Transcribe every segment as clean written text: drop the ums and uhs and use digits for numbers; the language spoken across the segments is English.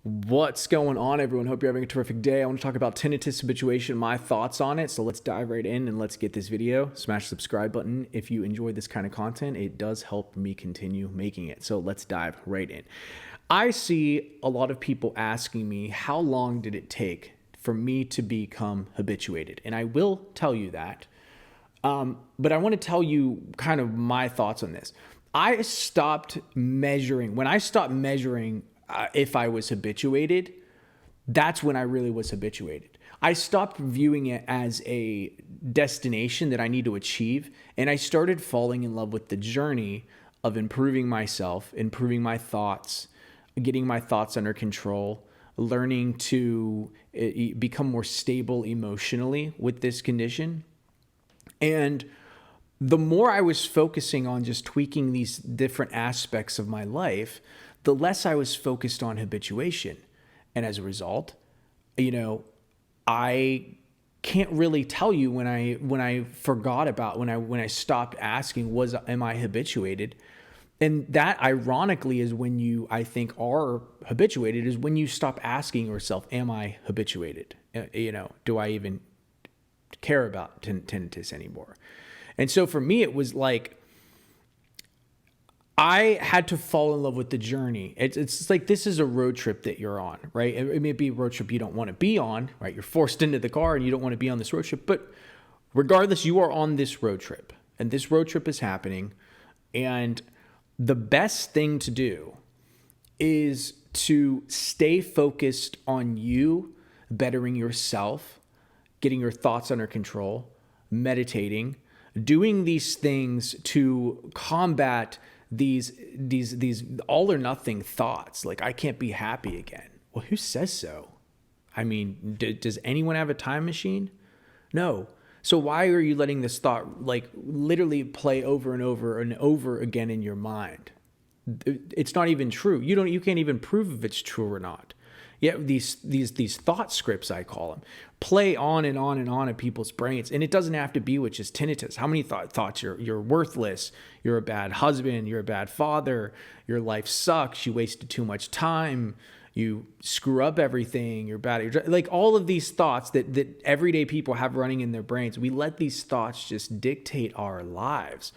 What's going on, everyone? Hope you're having a terrific day. I want to talk about tinnitus habituation, my thoughts on it. So let's dive right in and let's get this video. Smash the subscribe button if you enjoy this kind of content. It does help me continue making it. So let's dive right in. I see a lot of people asking me, how long did it take for me to become habituated? And I will tell you that. But I want to tell you kind of my thoughts on this. I stopped measuring. When I stopped measuring if I was habituated, that's when I really was habituated. I stopped viewing it as a destination that I need to achieve, and I started falling in love with the journey of improving myself, improving my thoughts, getting my thoughts under control, learning to become more stable emotionally with this condition. And the more I was focusing on just tweaking these different aspects of my life, the less I was focused on habituation. And as a result, I can't really tell you when I forgot about, when I stopped asking, am I habituated? And that ironically is when you, I think, are habituated, is when you stop asking yourself, am I habituated? Do I even care about tinnitus anymore? And so for me, it was like, I had to fall in love with the journey. It's like, this is a road trip that you're on, right? It may be a road trip you don't want to be on, right? You're forced into the car and you don't want to be on this road trip. But regardless, you are on this road trip, and this road trip is happening. And the best thing to do is to stay focused on you, bettering yourself, getting your thoughts under control, meditating, doing these things to combat these all or nothing thoughts, like I can't be happy again. Well, who says so? I mean, does anyone have a time machine? No. So why are you letting this thought like literally play over and over and over again in your mind? It's not even true. You can't even prove if it's true or not. Yet these thought scripts, I call them, play on and on and on in people's brains. And it doesn't have to be with just tinnitus. How many thoughts? You're worthless. You're a bad husband. You're a bad father. Your life sucks. You wasted too much time. You screw up everything. You're bad. Like all of these thoughts that everyday people have running in their brains. We let these thoughts just dictate our lives.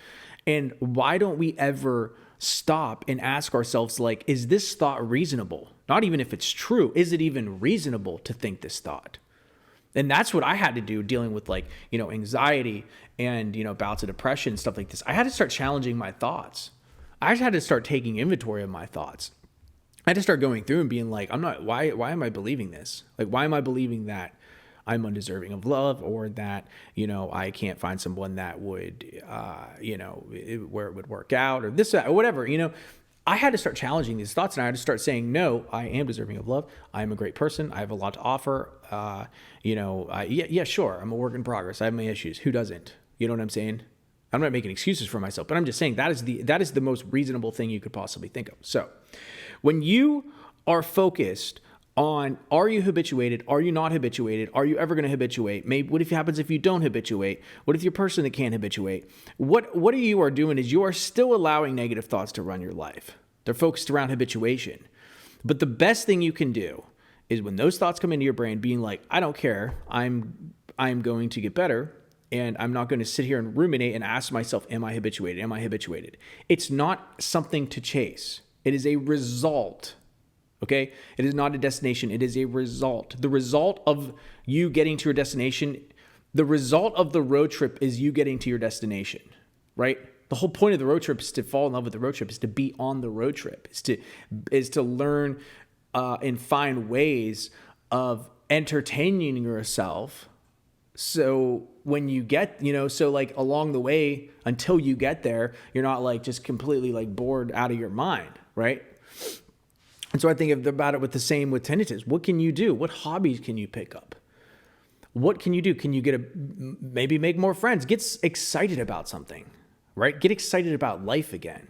And why don't we ever stop and ask ourselves, like, is this thought reasonable? Not even if it's true. Is it even reasonable to think this thought? And that's what I had to do dealing with anxiety and, bouts of depression, stuff like this. I had to start challenging my thoughts. I had to start taking inventory of my thoughts. I had to start going through and being like, why am I believing this? Like, why am I believing that I'm undeserving of love, or that, I can't find someone that would, where it would work out, or this, or whatever, I had to start challenging these thoughts, and I had to start saying, no, I am deserving of love. I am a great person. I have a lot to offer. Yeah, sure. I'm a work in progress. I have my issues. Who doesn't? You know what I'm saying? I'm not making excuses for myself, but I'm just saying that is the most reasonable thing you could possibly think of. So when you are focused on, are you habituated? Are you not habituated? Are you ever going to habituate? Maybe what if it happens if you don't habituate? What if you're a person that can't habituate? What you are doing is you are still allowing negative thoughts to run your life. They're focused around habituation. But the best thing you can do is when those thoughts come into your brain, being like, I don't care. I'm going to get better. And I'm not going to sit here and ruminate and ask myself, am I habituated? Am I habituated? It's not something to chase. It is a result. Okay? It is not a destination. It is a result. The result of you getting to your destination, the result of the road trip is you getting to your destination, right? The whole point of the road trip is to fall in love with the road trip, is to be on the road trip, is to learn and find ways of entertaining yourself. So when you get, so like along the way until you get there, you're not like just completely like bored out of your mind, right? And so I think about it with the same with tinnitus. What can you do? What hobbies can you pick up? What can you do? Can you maybe make more friends? Get excited about something, right? Get excited about life again.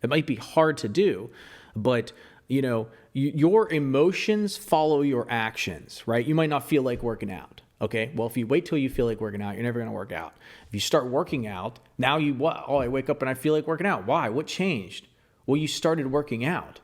It might be hard to do, but your emotions follow your actions, right? You might not feel like working out. Okay, well, if you wait till you feel like working out, you're never going to work out. If you start working out, now I wake up and I feel like working out. Why? What changed? Well, you started working out.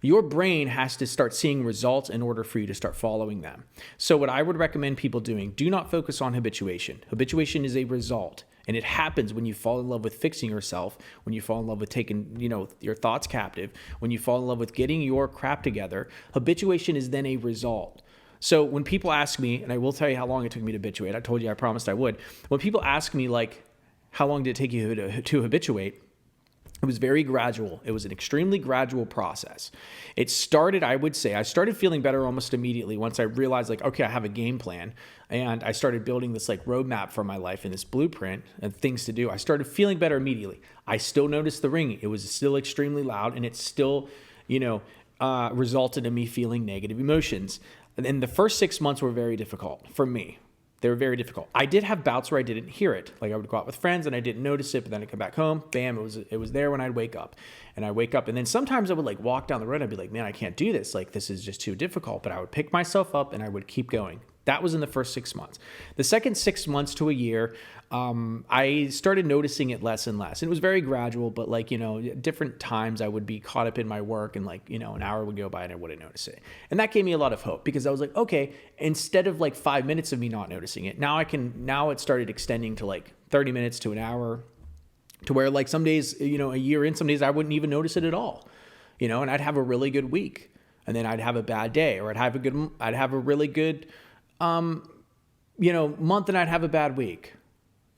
Your brain has to start seeing results in order for you to start following them. So what I would recommend people doing, do not focus on habituation. Habituation is a result. And it happens when you fall in love with fixing yourself, when you fall in love with taking, your thoughts captive, when you fall in love with getting your crap together. Habituation is then a result. So when people ask me, and I will tell you how long it took me to habituate, I told you I promised I would. When people ask me, like, how long did it take you to habituate? It was very gradual. It was an extremely gradual process. It started, I would say, I started feeling better almost immediately once I realized, like, okay, I have a game plan. And I started building this like roadmap for my life and this blueprint and things to do. I started feeling better immediately. I still noticed the ringing. It was still extremely loud, and it still, resulted in me feeling negative emotions. And the first 6 months were very difficult for me. They were very difficult. I did have bouts where I didn't hear it. Like I would go out with friends and I didn't notice it, but then I'd come back home, bam, it was there when I'd wake up. And I wake up, and then sometimes I would like walk down the road and I'd be like, man, I can't do this. Like, this is just too difficult. But I would pick myself up and I would keep going. That was in the first 6 months. The second 6 months to a year, I started noticing it less and less. And it was very gradual, but like, different times I would be caught up in my work and like, an hour would go by and I wouldn't notice it. And that gave me a lot of hope, because I was like, okay, instead of like 5 minutes of me not noticing it, now it started extending to like 30 minutes to an hour, to where like some days, a year in, some days I wouldn't even notice it at all, and I'd have a really good week, and then I'd have a bad day, or I'd have a really good, month, and I'd have a bad week,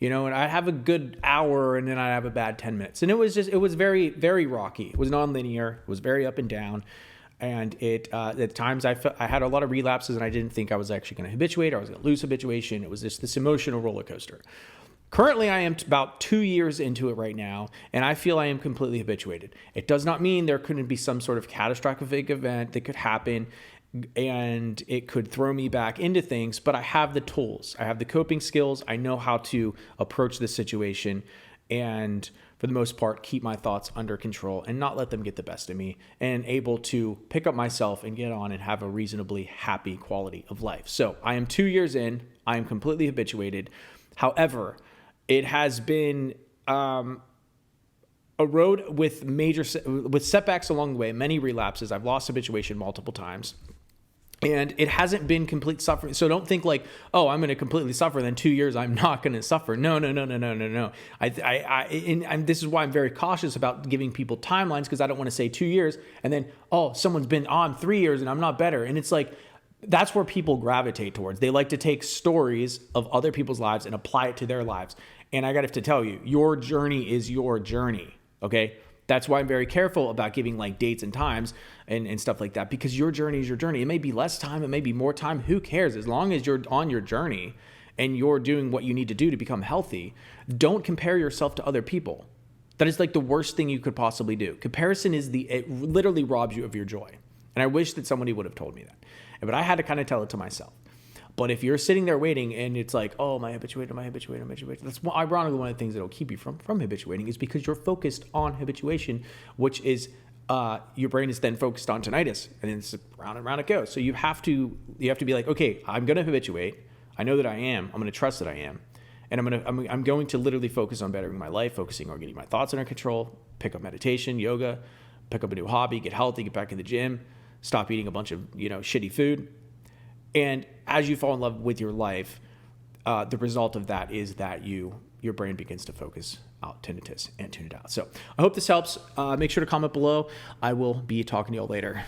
and I'd have a good hour, and then I'd have a bad 10 minutes. And it was very, very rocky. It was nonlinear. It was very up and down. And at times I had a lot of relapses, and I didn't think I was actually going to habituate, or I was going to lose habituation. It was just this emotional roller coaster. Currently, I am about 2 years into it right now, and I feel I am completely habituated. It does not mean there couldn't be some sort of catastrophic event that could happen, and it could throw me back into things, but I have the tools. I have the coping skills. I know how to approach the situation, and for the most part, keep my thoughts under control and not let them get the best of me, and able to pick up myself and get on and have a reasonably happy quality of life. So I am 2 years in. I am completely habituated. However, it has been a road with setbacks along the way, many relapses. I've lost habituation multiple times. And it hasn't been complete suffering. So don't think like, oh, I'm going to completely suffer, then 2 years I'm not going to suffer. No. And this is why I'm very cautious about giving people timelines, because I don't want to say 2 years and then, oh, someone's been on 3 years and I'm not better. And it's like, that's where people gravitate towards. They like to take stories of other people's lives and apply it to their lives. And I got to tell you, your journey is your journey. Okay. That's why I'm very careful about giving like dates and times and stuff like that, because your journey is your journey. It may be less time, it may be more time. Who cares? As long as you're on your journey and you're doing what you need to do to become healthy, don't compare yourself to other people. That is like the worst thing you could possibly do. Comparison it literally robs you of your joy. And I wish that somebody would have told me that. But I had to kind of tell it to myself. But if you're sitting there waiting and it's like, oh, am I habituated? That's ironically one of the things that will keep you from habituating, is because you're focused on habituation, which is your brain is then focused on tinnitus, and then it's round and round it goes. So you have to be like, okay, I'm going to habituate. I know that I am. I'm going to trust that I am. And I'm going to literally focus on bettering my life, focusing on getting my thoughts under control, pick up meditation, yoga, pick up a new hobby, get healthy, get back in the gym, stop eating a bunch of, shitty food. And as you fall in love with your life, the result of that is that your brain begins to focus out tinnitus and tune it out. So I hope this helps. Make sure to comment below. I will be talking to you all later.